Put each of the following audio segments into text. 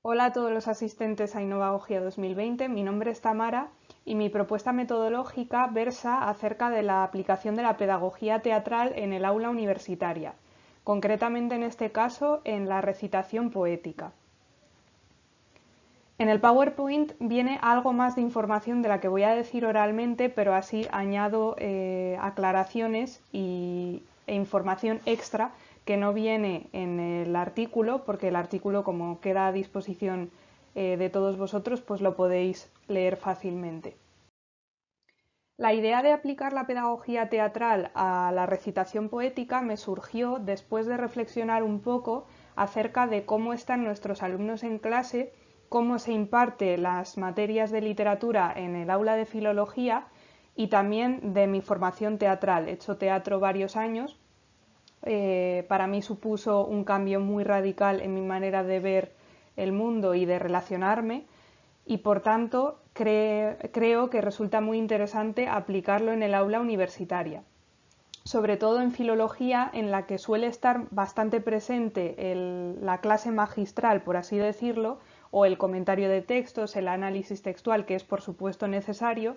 Hola a todos los asistentes a Innovagogia 2020, mi nombre es Tamara y mi propuesta metodológica versa acerca de la aplicación de la pedagogía teatral en el aula universitaria, concretamente en este caso en la recitación poética. En el PowerPoint viene algo más de información de la que voy a decir oralmente, pero así añado aclaraciones e información extra que no viene en el artículo, porque el artículo, como queda a disposición de todos vosotros, pues lo podéis leer fácilmente. La idea de aplicar la pedagogía teatral a la recitación poética me surgió después de reflexionar un poco acerca de cómo están nuestros alumnos en clase, cómo se imparte las materias de literatura en el aula de filología y también de mi formación teatral. He hecho teatro varios años. Para mí supuso un cambio muy radical en mi manera de ver el mundo y de relacionarme y por tanto creo que resulta muy interesante aplicarlo en el aula universitaria, sobre todo en filología, en la que suele estar bastante presente la clase magistral, por así decirlo, o el comentario de textos, el análisis textual, que es por supuesto necesario,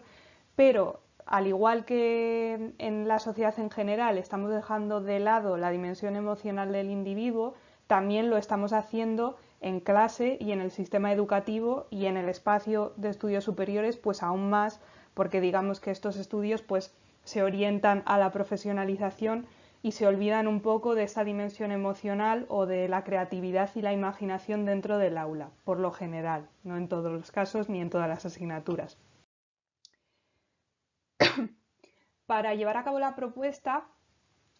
pero al igual que en la sociedad en general estamos dejando de lado la dimensión emocional del individuo, también lo estamos haciendo en clase y en el sistema educativo y en el espacio de estudios superiores, pues aún más, porque digamos que estos estudios pues se orientan a la profesionalización y se olvidan un poco de esta dimensión emocional o de la creatividad y la imaginación dentro del aula, por lo general, no en todos los casos ni en todas las asignaturas. Para llevar a cabo la propuesta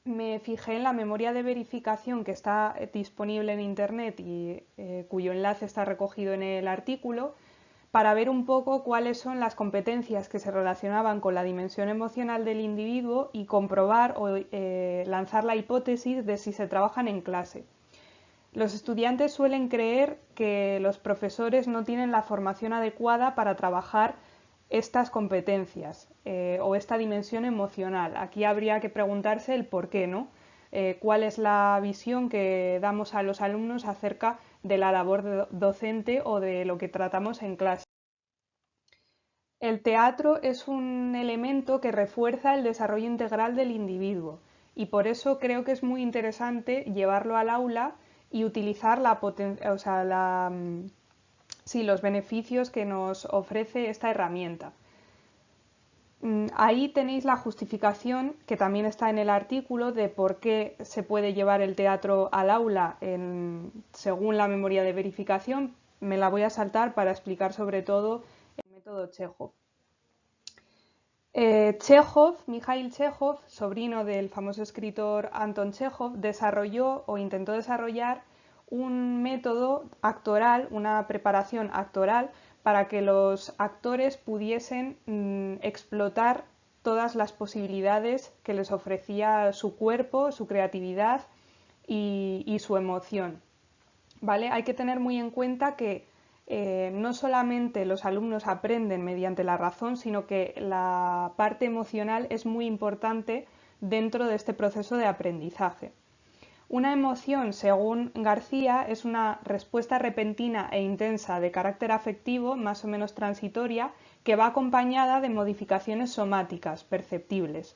me fijé en la memoria de verificación que está disponible en Internet y cuyo enlace está recogido en el artículo para ver un poco cuáles son las competencias que se relacionaban con la dimensión emocional del individuo y comprobar o lanzar la hipótesis de si se trabajan en clase. Los estudiantes suelen creer que los profesores no tienen la formación adecuada para trabajar estas competencias o esta dimensión emocional. Aquí habría que preguntarse el por qué, ¿no? ¿Cuál es la visión que damos a los alumnos acerca de la labor docente o de lo que tratamos en clase? El teatro es un elemento que refuerza el desarrollo integral del individuo y por eso creo que es muy interesante llevarlo al aula y utilizar o sea, sí, los beneficios que nos ofrece esta herramienta. Ahí tenéis la justificación, que también está en el artículo, de por qué se puede llevar el teatro al aula según la memoria de verificación. Me la voy a saltar para explicar sobre todo el método Chekhov. Mikhail Chekhov, sobrino del famoso escritor Anton Chekhov, desarrolló o intentó desarrollar un método actoral, una preparación actoral para que los actores pudiesen explotar todas las posibilidades que les ofrecía su cuerpo, su creatividad y su emoción. ¿Vale? Hay que tener muy en cuenta que no solamente los alumnos aprenden mediante la razón, sino que la parte emocional es muy importante dentro de este proceso de aprendizaje. Una emoción, según García, es una respuesta repentina e intensa de carácter afectivo, más o menos transitoria, que va acompañada de modificaciones somáticas perceptibles.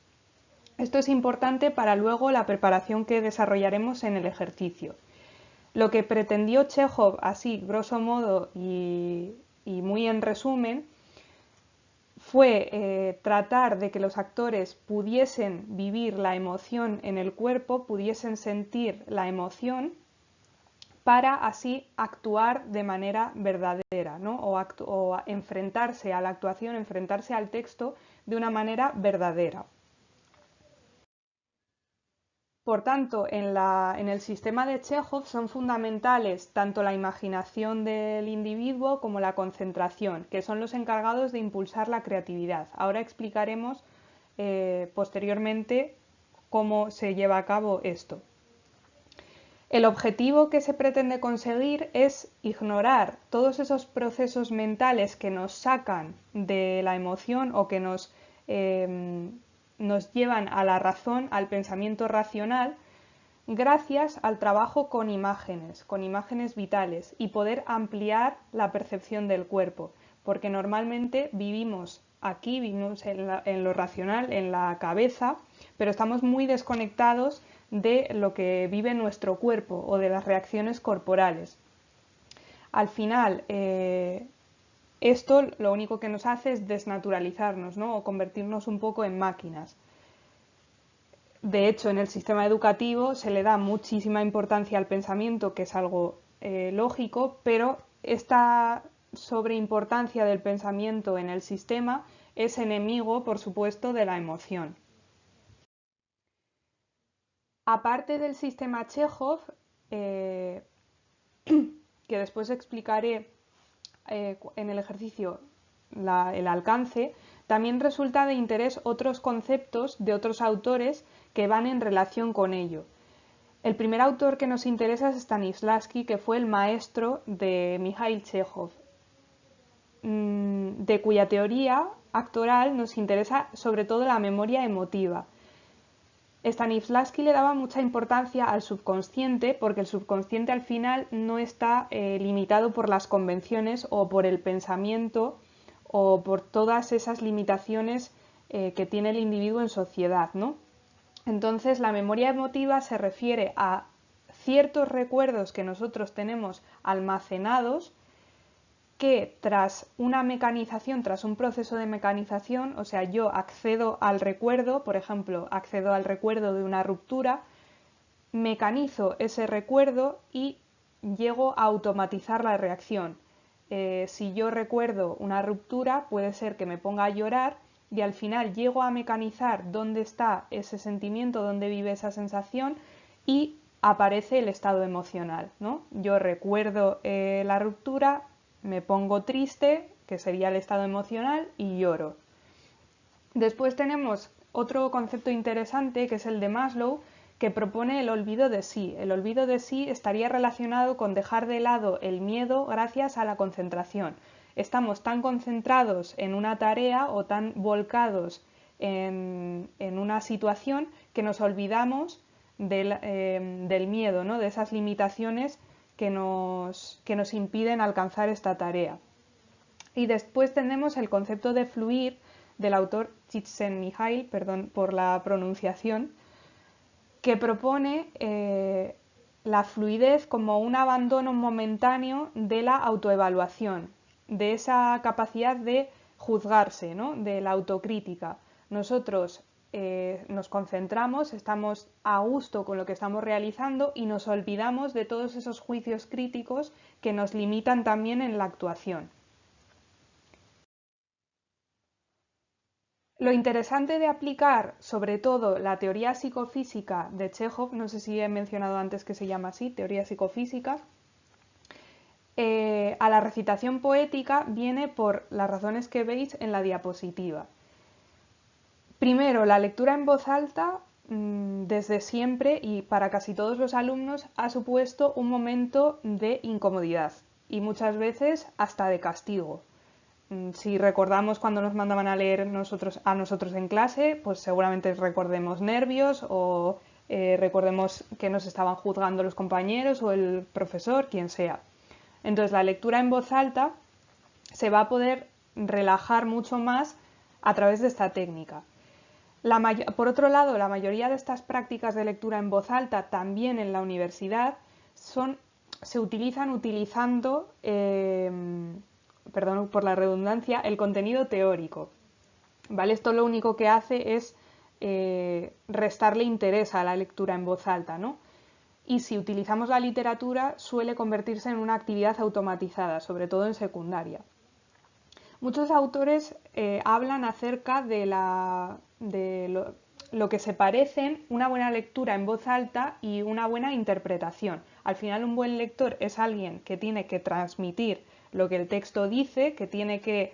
Esto es importante para luego la preparación que desarrollaremos en el ejercicio. Lo que pretendió Chekhov, así grosso modo y muy en resumen, fue tratar de que los actores pudiesen vivir la emoción en el cuerpo, pudiesen sentir la emoción para así actuar de manera verdadera, ¿no? o enfrentarse a la actuación, enfrentarse al texto de una manera verdadera. Por tanto, en el sistema de Chekhov son fundamentales tanto la imaginación del individuo como la concentración, que son los encargados de impulsar la creatividad. Ahora explicaremos posteriormente cómo se lleva a cabo esto. El objetivo que se pretende conseguir es ignorar todos esos procesos mentales que nos sacan de la emoción o que nos llevan a la razón, al pensamiento racional, gracias al trabajo con imágenes vitales y poder ampliar la percepción del cuerpo, porque normalmente vivimos aquí, vivimos en lo racional, en la cabeza, pero estamos muy desconectados de lo que vive nuestro cuerpo o de las reacciones corporales. Al final, esto lo único que nos hace es desnaturalizarnos, ¿no? O convertirnos un poco en máquinas. De hecho, en el sistema educativo se le da muchísima importancia al pensamiento, que es algo lógico, pero esta sobreimportancia del pensamiento en el sistema es enemigo, por supuesto, de la emoción. Aparte del sistema Chekhov, que después explicaré en el ejercicio el alcance, también resulta de interés otros conceptos de otros autores que van en relación con ello. El primer autor que nos interesa es Stanislavski, que fue el maestro de Mikhail Chekhov, de cuya teoría actoral nos interesa sobre todo la memoria emotiva. Stanislavski le daba mucha importancia al subconsciente porque el subconsciente al final no está limitado por las convenciones o por el pensamiento o por todas esas limitaciones que tiene el individuo en sociedad, ¿no? Entonces, la memoria emotiva se refiere a ciertos recuerdos que nosotros tenemos almacenados que tras una mecanización, tras un proceso de mecanización, o sea, yo accedo al recuerdo, por ejemplo, accedo al recuerdo de una ruptura, mecanizo ese recuerdo y llego a automatizar la reacción. Si yo recuerdo una ruptura, puede ser que me ponga a llorar y al final llego a mecanizar dónde está ese sentimiento, dónde vive esa sensación y aparece el estado emocional, ¿no? Yo recuerdo la ruptura, me pongo triste, que sería el estado emocional, y lloro. Después tenemos otro concepto interesante que es el de Maslow, que propone el olvido de sí. El olvido de sí estaría relacionado con dejar de lado el miedo gracias a la concentración. Estamos tan concentrados en una tarea o tan volcados en una situación que nos olvidamos del miedo, ¿no? De esas limitaciones que nos impiden alcanzar esta tarea. Y después tenemos el concepto de fluir del autor Csikszentmihalyi, perdón por la pronunciación, que propone la fluidez como un abandono momentáneo de la autoevaluación, de esa capacidad de juzgarse, ¿no? De la autocrítica. Nosotros nos concentramos, estamos a gusto con lo que estamos realizando y nos olvidamos de todos esos juicios críticos que nos limitan también en la actuación. Lo interesante de aplicar sobre todo la teoría psicofísica de Chekhov, no sé si he mencionado antes que se llama así, teoría psicofísica, a la recitación poética viene por las razones que veis en la diapositiva. Primero, la lectura en voz alta desde siempre y para casi todos los alumnos ha supuesto un momento de incomodidad y muchas veces hasta de castigo. Si recordamos cuando nos mandaban a leer a nosotros en clase, pues seguramente recordemos nervios o recordemos que nos estaban juzgando los compañeros o el profesor, quien sea. Entonces la lectura en voz alta se va a poder relajar mucho más a través de esta técnica. Por otro lado, la mayoría de estas prácticas de lectura en voz alta, también en la universidad, se utilizan utilizando, perdón por la redundancia, el contenido teórico. ¿Vale? Esto lo único que hace es restarle interés a la lectura en voz alta, ¿no? Y si utilizamos la literatura, suele convertirse en una actividad automatizada, sobre todo en secundaria. Muchos autores hablan acerca de lo que se parecen una buena lectura en voz alta y una buena interpretación. Al final, un buen lector es alguien que tiene que transmitir lo que el texto dice, que tiene que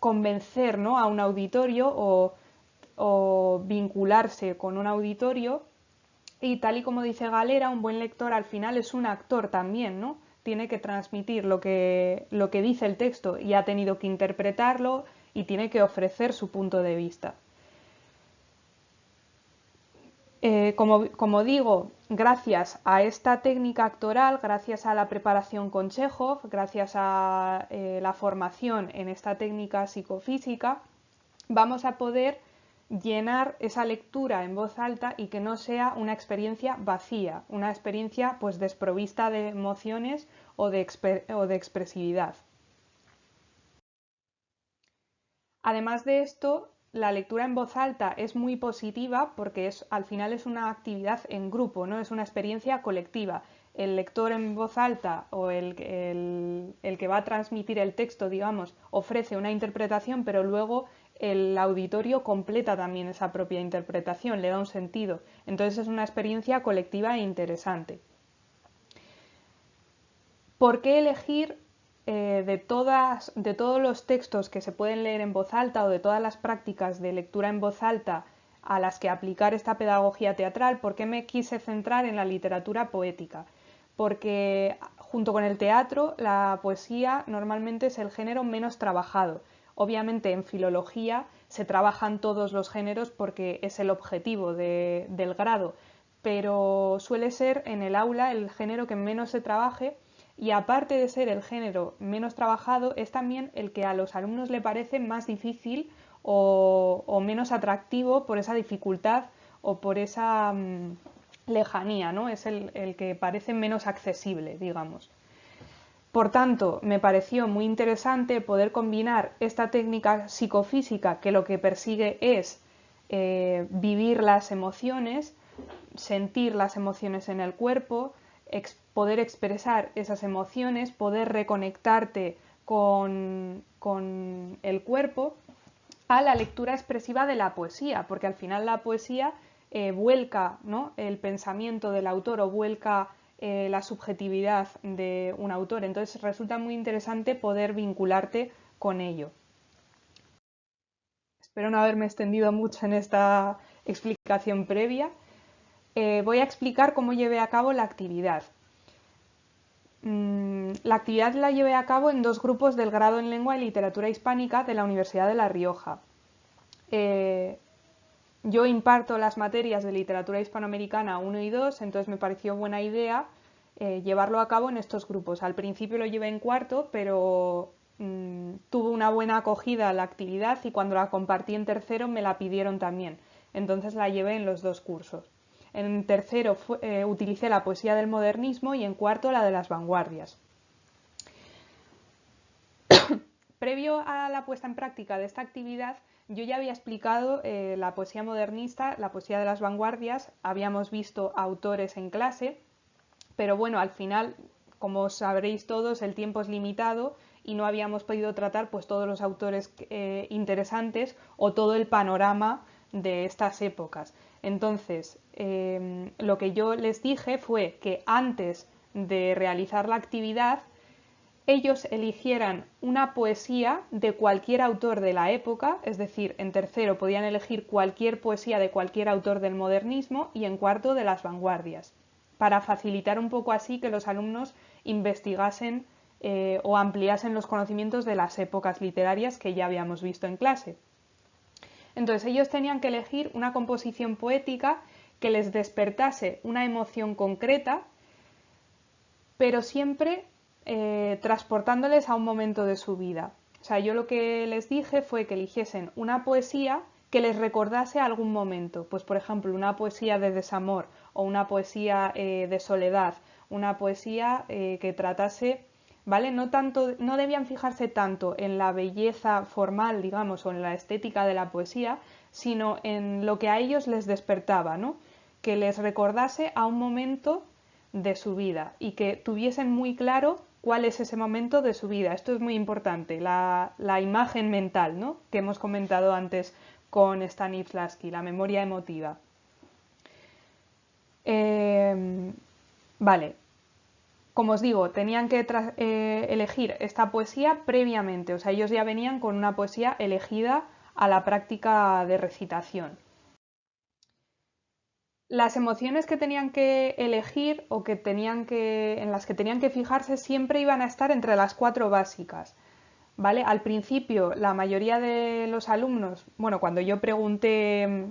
convencer, ¿no?, a un auditorio o vincularse con un auditorio. Y tal y como dice Galera, un buen lector al final es un actor también, ¿no? Tiene que transmitir lo que dice el texto y ha tenido que interpretarlo y tiene que ofrecer su punto de vista. Como digo, gracias a esta técnica actoral, gracias a la preparación con Chekhov, gracias a la formación en esta técnica psicofísica, vamos a poder llenar esa lectura en voz alta y que no sea una experiencia vacía, una experiencia pues desprovista de emociones o de expresividad. Además de esto, la lectura en voz alta es muy positiva porque al final es una actividad en grupo, ¿no? Es una experiencia colectiva. El lector en voz alta o el que va a transmitir el texto, digamos, ofrece una interpretación, pero luego el auditorio completa también esa propia interpretación, le da un sentido. Entonces es una experiencia colectiva e interesante. ¿Por qué elegir de todos los textos que se pueden leer en voz alta o de todas las prácticas de lectura en voz alta a las que aplicar esta pedagogía teatral? ¿Por qué me quise centrar en la literatura poética? Porque junto con el teatro, la poesía normalmente es el género menos trabajado. Obviamente en filología se trabajan todos los géneros porque es el objetivo del grado, pero suele ser en el aula el género que menos se trabaje y aparte de ser el género menos trabajado, es también el que a los alumnos le parece más difícil o menos atractivo por esa dificultad o por esa lejanía, ¿no? Es el que parece menos accesible, digamos. Por tanto, me pareció muy interesante poder combinar esta técnica psicofísica que lo que persigue es vivir las emociones, sentir las emociones en el cuerpo, poder expresar esas emociones, poder reconectarte con el cuerpo, a la lectura expresiva de la poesía, porque al final la poesía vuelca, ¿no?, el pensamiento del autor o vuelca la subjetividad de un autor. Entonces resulta muy interesante poder vincularte con ello. Espero no haberme extendido mucho en esta explicación previa. Voy a explicar cómo llevé a cabo la actividad. La actividad la llevé a cabo en dos grupos del grado en Lengua y Literatura Hispánica de la Universidad de La Rioja. Yo imparto las materias de Literatura Hispanoamericana 1 y 2, entonces me pareció buena idea llevarlo a cabo en estos grupos. Al principio lo llevé en cuarto, pero tuvo una buena acogida la actividad y cuando la compartí en tercero me la pidieron también. Entonces la llevé en los dos cursos. En tercero utilicé la poesía del modernismo y en cuarto la de las vanguardias. Previo a la puesta en práctica de esta actividad, yo ya había explicado la poesía modernista, la poesía de las vanguardias, habíamos visto autores en clase, pero bueno, al final, como sabréis todos, el tiempo es limitado y no habíamos podido tratar pues todos los autores interesantes o todo el panorama de estas épocas. Entonces, lo que yo les dije fue que antes de realizar la actividad, ellos eligieran una poesía de cualquier autor de la época, es decir, en tercero podían elegir cualquier poesía de cualquier autor del modernismo y en cuarto de las vanguardias, para facilitar un poco así que los alumnos investigasen o ampliasen los conocimientos de las épocas literarias que ya habíamos visto en clase. Entonces ellos tenían que elegir una composición poética que les despertase una emoción concreta, pero siempre transportándoles a un momento de su vida. O sea, yo lo que les dije fue que eligiesen una poesía que les recordase algún momento. Pues, por ejemplo, una poesía de desamor o una poesía de soledad, una poesía que tratase, ¿vale? No debían fijarse tanto en la belleza formal, digamos, o en la estética de la poesía, sino en lo que a ellos les despertaba, ¿no? Que les recordase a un momento de su vida y que tuviesen muy claro cuál es ese momento de su vida. Esto es muy importante, la imagen mental, ¿no?, que hemos comentado antes con Stanislavski, la memoria emotiva. Vale, como os digo, tenían que elegir esta poesía previamente, o sea, ellos ya venían con una poesía elegida a la práctica de recitación. Las emociones que tenían que elegir o en las que tenían que fijarse siempre iban a estar entre las 4 básicas, ¿vale? Al principio, la mayoría de los alumnos, bueno, cuando yo pregunté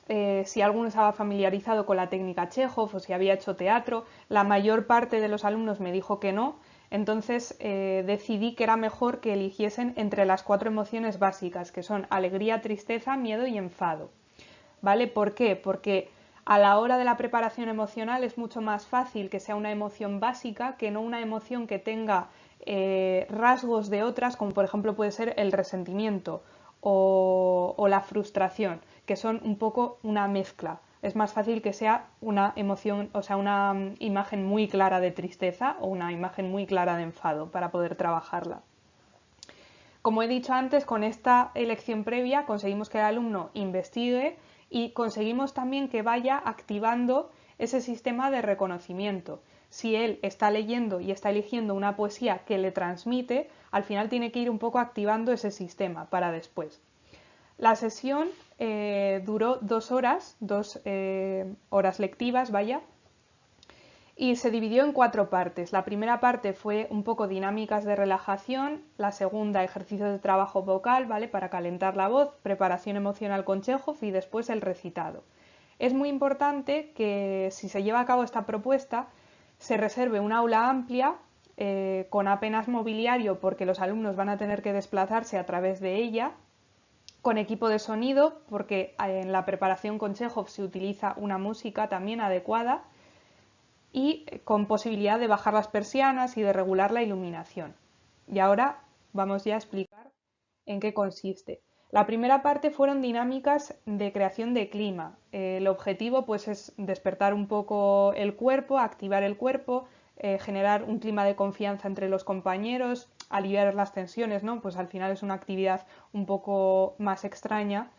si alguno estaba familiarizado con la técnica Chekhov o si había hecho teatro. La mayor parte de los alumnos me dijo que no, entonces decidí que era mejor que eligiesen entre las 4 emociones básicas, que son alegría, tristeza, miedo y enfado. ¿Vale? ¿Por qué? Porque a la hora de la preparación emocional es mucho más fácil que sea una emoción básica que no una emoción que tenga rasgos de otras, como por ejemplo puede ser el resentimiento o la frustración, que son un poco una mezcla. Es más fácil que sea una emoción, o sea, una imagen muy clara de tristeza o una imagen muy clara de enfado para poder trabajarla. Como he dicho antes, con esta elección previa conseguimos que el alumno investigue y conseguimos también que vaya activando ese sistema de reconocimiento. Si él está leyendo y está eligiendo una poesía que le transmite, al final tiene que ir un poco activando ese sistema para después. La sesión duró 2 horas, 2 horas lectivas, vaya, y se dividió en 4 partes. La primera parte fue un poco dinámicas de relajación, la segunda ejercicios de trabajo vocal, ¿vale? Para calentar la voz, preparación emocional con Chekhov y después el recitado. Es muy importante que si se lleva a cabo esta propuesta se reserve un aula amplia con apenas mobiliario porque los alumnos van a tener que desplazarse a través de ella, con equipo de sonido porque en la preparación con Chekhov se utiliza una música también adecuada y con posibilidad de bajar las persianas y de regular la iluminación. Y ahora vamos ya a explicar en qué consiste. La primera parte fueron dinámicas de creación de clima. El objetivo pues es despertar un poco el cuerpo, activar el cuerpo, generar un clima de confianza entre los compañeros, aliviar las tensiones, ¿no? Pues al final es una actividad un poco más extraña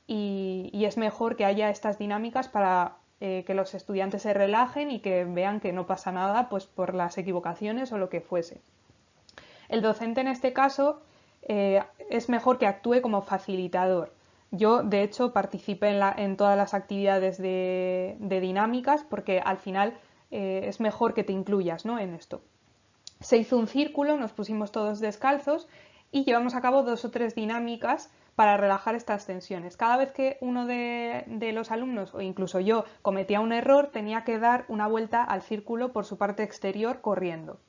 y es mejor que haya estas dinámicas para que los estudiantes se relajen y que vean que no pasa nada pues por las equivocaciones o lo que fuese. El docente en este caso es mejor que actúe como facilitador. Yo, de hecho, participé en todas las actividades de dinámicas porque al final es mejor que te incluyas, ¿no? En esto. Se hizo un círculo, nos pusimos todos descalzos y llevamos a cabo 2 o 3 dinámicas para relajar estas tensiones. Cada vez que uno de los alumnos o incluso yo cometía un error, tenía que dar una vuelta al círculo por su parte exterior corriendo.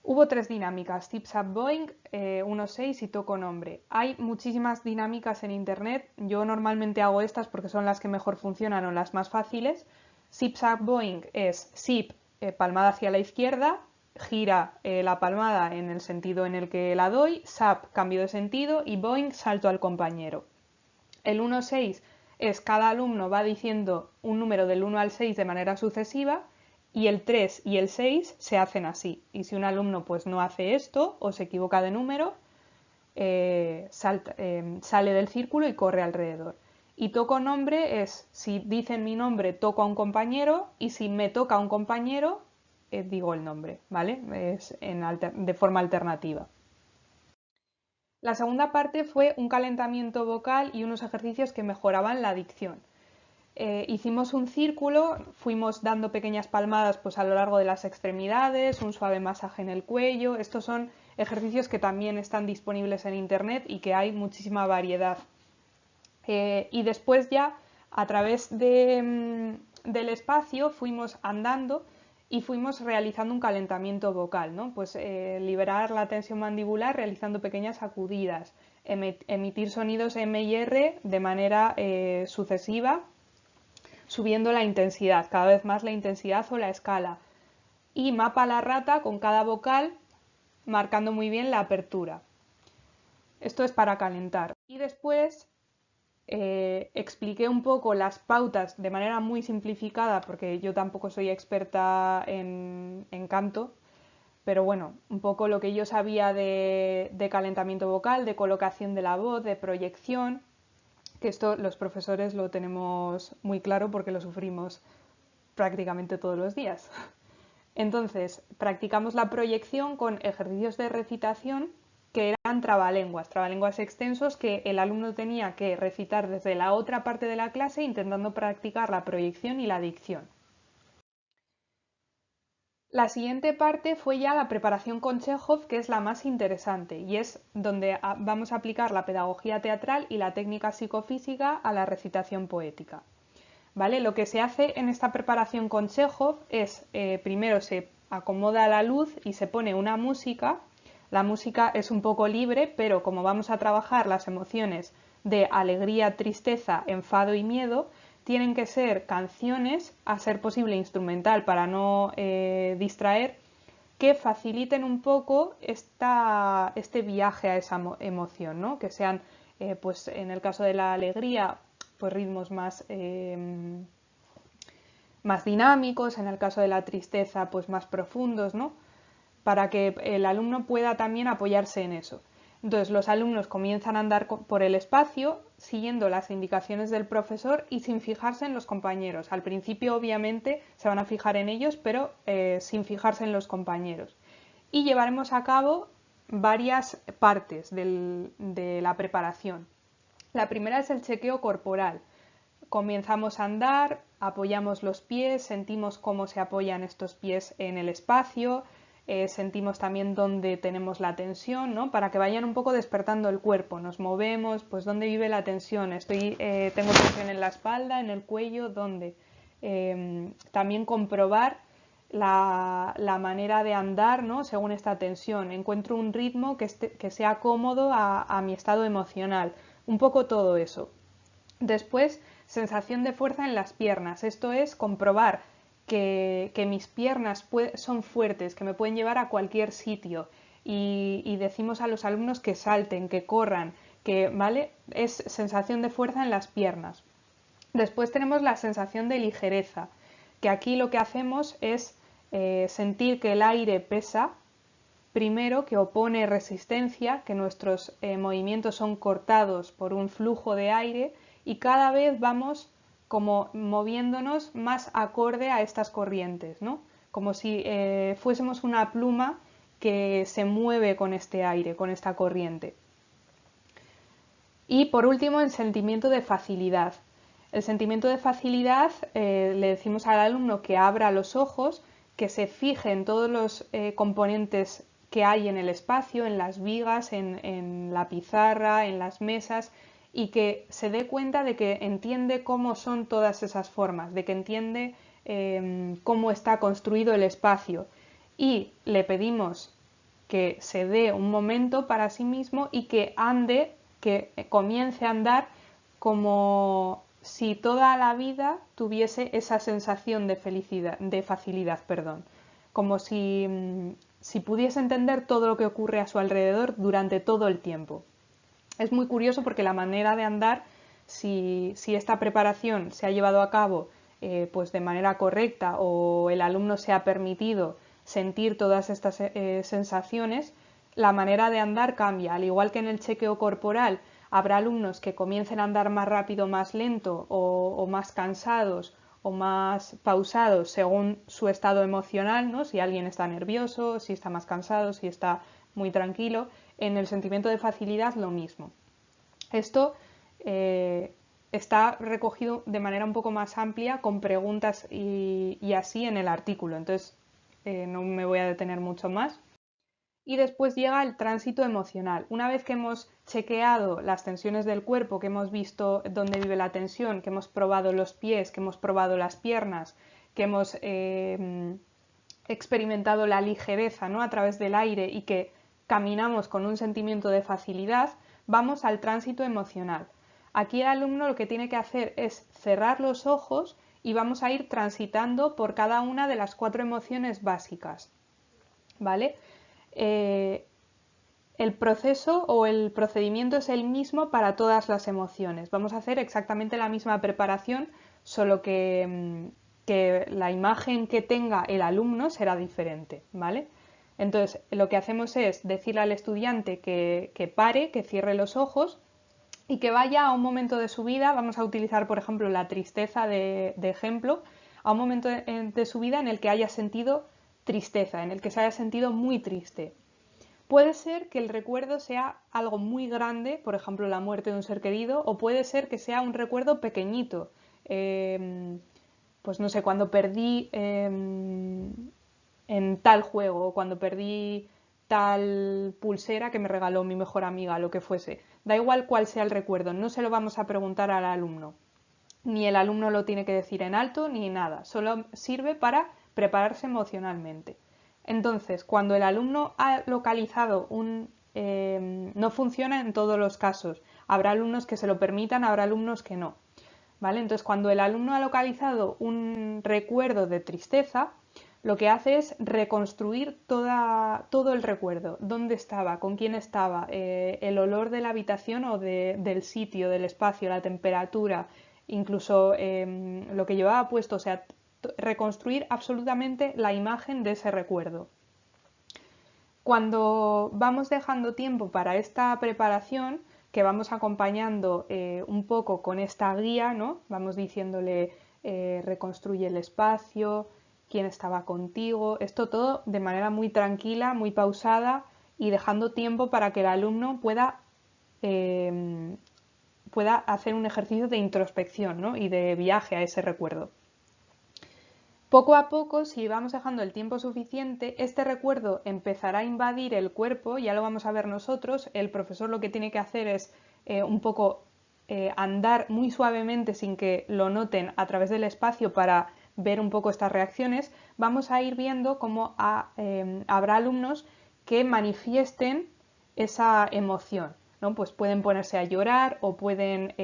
Hubo 3 dinámicas, Tips Up Boing, 1.6 y Toco Nombre. Hay muchísimas dinámicas en internet, yo normalmente hago estas porque son las que mejor funcionan o las más fáciles. Zips Up Boing es zip, palmada hacia la izquierda, gira la palmada en el sentido en el que la doy, sap, cambio de sentido y boing, salto al compañero. El 1-6 es cada alumno va diciendo un número del 1 al 6 de manera sucesiva y el 3 y el 6 se hacen así. Y si un alumno pues no hace esto o se equivoca de número, sale del círculo y corre alrededor. Y toco nombre es, si dicen mi nombre, toco a un compañero y si me toca a un compañero, digo el nombre, ¿vale? Es de forma alternativa. La segunda parte fue un calentamiento vocal y unos ejercicios que mejoraban la dicción. Hicimos un círculo, fuimos dando pequeñas palmadas pues, a lo largo de las extremidades, un suave masaje en el cuello. Estos son ejercicios que también están disponibles en internet y que hay muchísima variedad. Y después ya a través del espacio fuimos andando y fuimos realizando un calentamiento vocal, ¿no? Pues liberar la tensión mandibular realizando pequeñas sacudidas, emitir sonidos M y R de manera sucesiva, subiendo la intensidad, cada vez más la intensidad o la escala. Y mapa la rata con cada vocal, marcando muy bien la apertura. Esto es para calentar. Y después expliqué un poco las pautas de manera muy simplificada, porque yo tampoco soy experta en canto, pero bueno, un poco lo que yo sabía de calentamiento vocal, de colocación de la voz, de proyección, que esto los profesores lo tenemos muy claro porque lo sufrimos prácticamente todos los días. Entonces, practicamos la proyección con ejercicios de recitación que eran trabalenguas extensos que el alumno tenía que recitar desde la otra parte de la clase intentando practicar la proyección y la dicción. La siguiente parte fue ya la preparación con Chekhov, que es la más interesante y es donde vamos a aplicar la pedagogía teatral y la técnica psicofísica a la recitación poética. ¿Vale? Lo que se hace en esta preparación con Chekhov es, primero se acomoda la luz y se pone una música. La música es un poco libre, pero como vamos a trabajar las emociones de alegría, tristeza, enfado y miedo, tienen que ser canciones, a ser posible instrumental para no distraer, que faciliten un poco este viaje a esa emoción, ¿no? Que sean, pues en el caso de la alegría, pues ritmos más dinámicos, en el caso de la tristeza, pues más profundos, ¿no? Para que el alumno pueda también apoyarse en eso. Entonces los alumnos comienzan a andar por el espacio siguiendo las indicaciones del profesor y sin fijarse en los compañeros. Al principio obviamente se van a fijar en ellos, pero sin fijarse en los compañeros. Y llevaremos a cabo varias partes de la preparación. La primera es el chequeo corporal. Comenzamos a andar, apoyamos los pies, sentimos cómo se apoyan estos pies en el espacio, sentimos también dónde tenemos la tensión, ¿no? Para que vayan un poco despertando el cuerpo. Nos movemos, pues dónde vive la tensión. Tengo tensión en la espalda, en el cuello, ¿dónde? También comprobar la manera de andar, ¿no? Según esta tensión. Encuentro un ritmo que sea cómodo a mi estado emocional. Un poco todo eso. Después, sensación de fuerza en las piernas. Esto es comprobar que mis piernas son fuertes, que me pueden llevar a cualquier sitio. Y decimos a los alumnos que salten, que corran, que, ¿vale? Es sensación de fuerza en las piernas. Después tenemos la sensación de ligereza, que aquí lo que hacemos es sentir que el aire pesa, primero, que opone resistencia, que nuestros movimientos son cortados por un flujo de aire y cada vez vamos como moviéndonos más acorde a estas corrientes, ¿no? Como si fuésemos una pluma que se mueve con este aire, con esta corriente. Y por último, el sentimiento de facilidad. El sentimiento de facilidad le decimos al alumno que abra los ojos, que se fije en todos los componentes que hay en el espacio, en las vigas, en la pizarra, en las mesas, y que se dé cuenta de que entiende cómo son todas esas formas, de que entiende cómo está construido el espacio. Y le pedimos que se dé un momento para sí mismo y que ande, que comience a andar como si toda la vida tuviese esa sensación de felicidad, de facilidad, perdón, como si pudiese entender todo lo que ocurre a su alrededor durante todo el tiempo. Es muy curioso porque la manera de andar, si esta preparación se ha llevado a cabo pues de manera correcta o el alumno se ha permitido sentir todas estas sensaciones, la manera de andar cambia. Al igual que en el chequeo corporal, habrá alumnos que comiencen a andar más rápido, más lento o más cansados o más pausados según su estado emocional, ¿no? Si alguien está nervioso, si está más cansado, si está muy tranquilo. En el sentimiento de facilidad lo mismo. Esto está recogido de manera un poco más amplia con preguntas y así en el artículo, entonces no me voy a detener mucho más. Y después llega el tránsito emocional. Una vez que hemos chequeado las tensiones del cuerpo, que hemos visto dónde vive la tensión, que hemos probado los pies, que hemos probado las piernas, que hemos experimentado la ligereza, ¿no? A través del aire y que caminamos con un sentimiento de facilidad, vamos al tránsito emocional. Aquí el alumno lo que tiene que hacer es cerrar los ojos y vamos a ir transitando por cada una de las 4 emociones básicas, ¿vale? El proceso o el procedimiento es el mismo para todas las emociones. Vamos a hacer exactamente la misma preparación, solo que la imagen que tenga el alumno será diferente, ¿vale? Entonces, lo que hacemos es decirle al estudiante que pare, que cierre los ojos y que vaya a un momento de su vida, vamos a utilizar por ejemplo la tristeza de ejemplo, a un momento de su vida en el que haya sentido tristeza, en el que se haya sentido muy triste. Puede ser que el recuerdo sea algo muy grande, por ejemplo la muerte de un ser querido, o puede ser que sea un recuerdo pequeñito. Pues no sé, cuando perdí en en tal juego o cuando perdí tal pulsera que me regaló mi mejor amiga, lo que fuese. Da igual cuál sea el recuerdo, no se lo vamos a preguntar al alumno. Ni el alumno lo tiene que decir en alto ni nada, solo sirve para prepararse emocionalmente. Entonces, cuando el alumno ha localizado no funciona en todos los casos. Habrá alumnos que se lo permitan, habrá alumnos que no. ¿Vale? Entonces, cuando el alumno ha localizado un recuerdo de tristeza, lo que hace es reconstruir todo el recuerdo, dónde estaba, con quién estaba, el olor de la habitación o del sitio, del espacio, la temperatura, incluso lo que llevaba puesto, o sea, reconstruir absolutamente la imagen de ese recuerdo. Cuando vamos dejando tiempo para esta preparación, que vamos acompañando un poco con esta guía, ¿no? Vamos diciéndole reconstruye el espacio, quién estaba contigo, esto todo de manera muy tranquila, muy pausada y dejando tiempo para que el alumno pueda hacer un ejercicio de introspección, ¿no? Y de viaje a ese recuerdo. Poco a poco, si vamos dejando el tiempo suficiente, este recuerdo empezará a invadir el cuerpo, ya lo vamos a ver nosotros, el profesor lo que tiene que hacer es un poco andar muy suavemente sin que lo noten a través del espacio para ver un poco estas reacciones. Vamos a ir viendo cómo habrá alumnos que manifiesten esa emoción, ¿no? Pues pueden ponerse a llorar o puede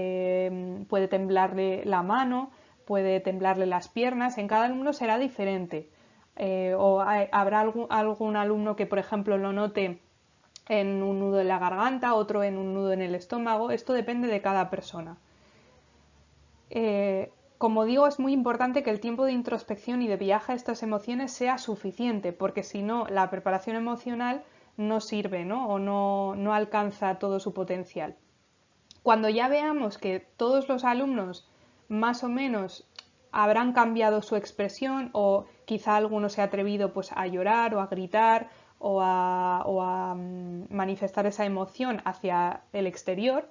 temblarle la mano, puede temblarle las piernas, en cada alumno será diferente. Habrá algún alumno que, por ejemplo, lo note en un nudo en la garganta, otro en un nudo en el estómago, esto depende de cada persona. Como digo, es muy importante que el tiempo de introspección y de viaje a estas emociones sea suficiente, porque si no, la preparación emocional no sirve, ¿no? O no alcanza todo su potencial. Cuando ya veamos que todos los alumnos más o menos habrán cambiado su expresión o quizá alguno se ha atrevido pues a llorar o a gritar o a manifestar esa emoción hacia el exterior,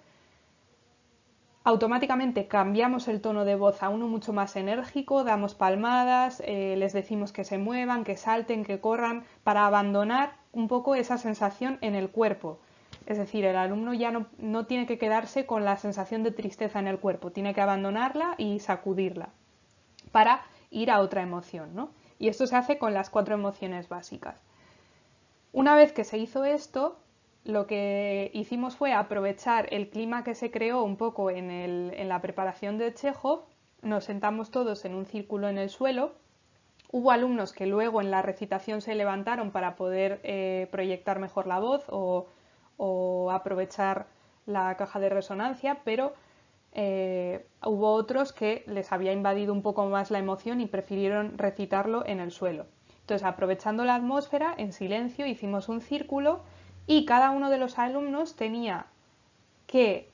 automáticamente cambiamos el tono de voz a uno mucho más enérgico, damos palmadas, les decimos que se muevan, que salten, que corran, para abandonar un poco esa sensación en el cuerpo. Es decir, el alumno ya no tiene que quedarse con la sensación de tristeza en el cuerpo, tiene que abandonarla y sacudirla para ir a otra emoción, ¿no? Y esto se hace con las 4 emociones básicas. Una vez que se hizo esto, lo que hicimos fue aprovechar el clima que se creó un poco en la preparación de Chekhov, nos sentamos todos en un círculo en el suelo, hubo alumnos que luego en la recitación se levantaron para poder proyectar mejor la voz o aprovechar la caja de resonancia, pero hubo otros que les había invadido un poco más la emoción y prefirieron recitarlo en el suelo. Entonces, aprovechando la atmósfera, en silencio, hicimos un círculo y cada uno de los alumnos tenía que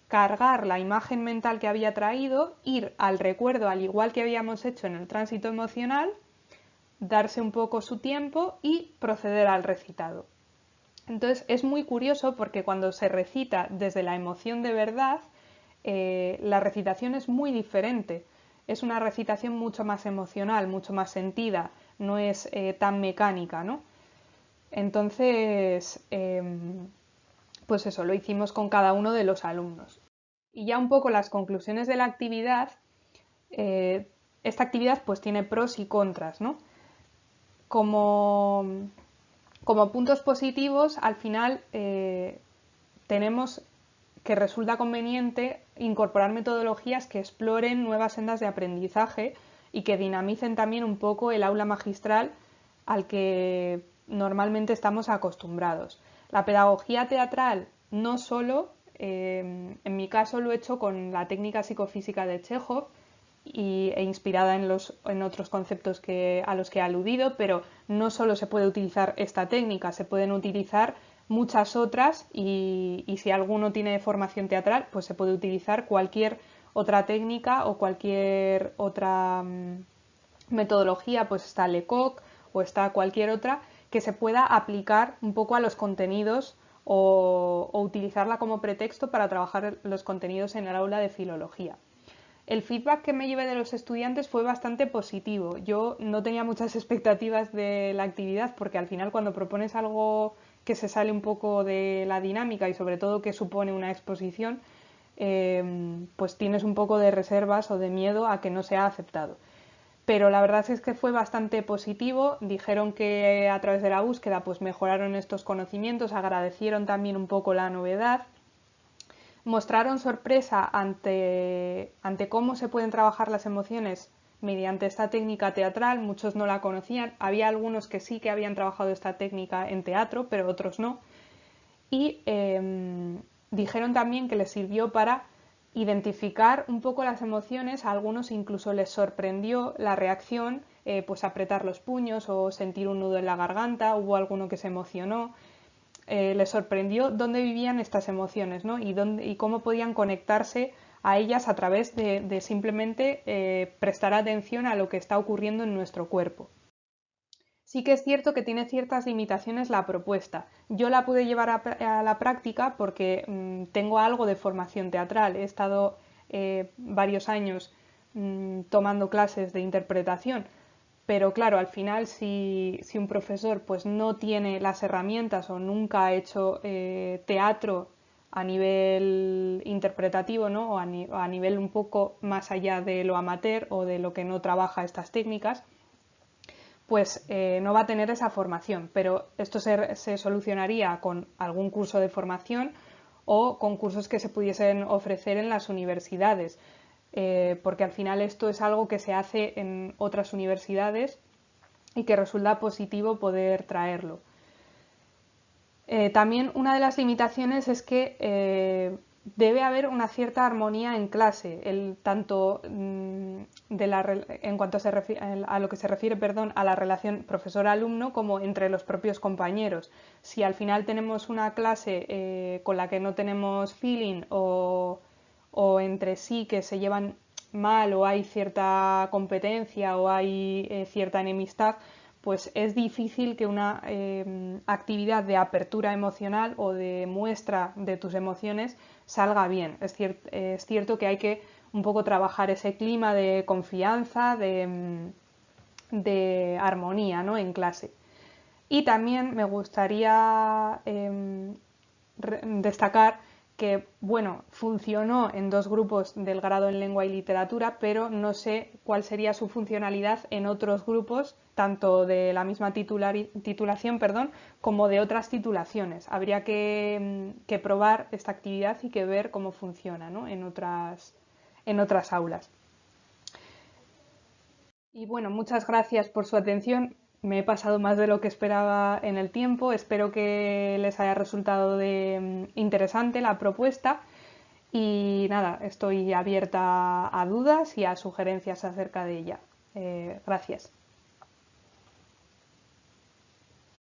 cargar la imagen mental que había traído, ir al recuerdo al igual que habíamos hecho en el tránsito emocional, darse un poco su tiempo y proceder al recitado. Entonces es muy curioso porque cuando se recita desde la emoción de verdad, la recitación es muy diferente. Es una recitación mucho más emocional, mucho más sentida, no es tan mecánica, ¿no? Entonces, pues eso, lo hicimos con cada uno de los alumnos. Y ya un poco las conclusiones de la actividad, esta actividad pues tiene pros y contras, ¿no? Como puntos positivos, al final tenemos que resulta conveniente incorporar metodologías que exploren nuevas sendas de aprendizaje y que dinamicen también un poco el aula magistral al que normalmente estamos acostumbrados. La pedagogía teatral no solo, en mi caso lo he hecho con la técnica psicofísica de Chekhov e inspirada en otros conceptos a los que he aludido, pero no solo se puede utilizar esta técnica, se pueden utilizar muchas otras y si alguno tiene formación teatral, pues se puede utilizar cualquier otra técnica o cualquier otra metodología, pues está Lecoq o está cualquier otra que se pueda aplicar un poco a los contenidos o utilizarla como pretexto para trabajar los contenidos en el aula de filología. El feedback que me llevé de los estudiantes fue bastante positivo. Yo no tenía muchas expectativas de la actividad porque al final cuando propones algo que se sale un poco de la dinámica y sobre todo que supone una exposición, pues tienes un poco de reservas o de miedo a que no sea aceptado. Pero la verdad es que fue bastante positivo. Dijeron que a través de la búsqueda pues mejoraron estos conocimientos, agradecieron también un poco la novedad, mostraron sorpresa ante cómo se pueden trabajar las emociones mediante esta técnica teatral. Muchos no la conocían, había algunos que sí que habían trabajado esta técnica en teatro, pero otros no. Y dijeron también que les sirvió para identificar un poco las emociones. A algunos incluso les sorprendió la reacción, pues apretar los puños o sentir un nudo en la garganta. Hubo alguno que se emocionó. Les sorprendió dónde vivían estas emociones, ¿no? Y cómo podían conectarse a ellas a través de simplemente prestar atención a lo que está ocurriendo en nuestro cuerpo. Sí que es cierto que tiene ciertas limitaciones la propuesta. Yo la pude llevar a la práctica porque tengo algo de formación teatral. He estado varios años tomando clases de interpretación, pero claro, al final si un profesor pues no tiene las herramientas o nunca ha hecho teatro a nivel interpretativo, ¿no? a nivel un poco más allá de lo amateur o de lo que no trabaja estas técnicas, pues no va a tener esa formación. Pero esto se solucionaría con algún curso de formación o con cursos que se pudiesen ofrecer en las universidades. Porque al final esto es algo que se hace en otras universidades y que resulta positivo poder traerlo. También una de las limitaciones es que debe haber una cierta armonía en clase, tanto en cuanto a lo que se refiere, perdón, a la relación profesor-alumno como entre los propios compañeros. Si al final tenemos una clase con la que no tenemos feeling o entre sí que se llevan mal o hay cierta competencia o hay cierta enemistad, pues es difícil que una actividad de apertura emocional o de muestra de tus emociones salga bien. Es cierto que hay que un poco trabajar ese clima de confianza, de armonía, ¿no? En clase. Y también me gustaría destacar que, bueno, funcionó en 2 grupos del grado en lengua y literatura, pero no sé cuál sería su funcionalidad en otros grupos, tanto de la misma titulación, perdón, como de otras titulaciones. Habría que probar esta actividad y que ver cómo funciona, ¿no? en otras aulas. Y bueno, muchas gracias por su atención. Me he pasado más de lo que esperaba en el tiempo. Espero que les haya resultado interesante la propuesta. Y nada, estoy abierta a dudas y a sugerencias acerca de ella. Gracias.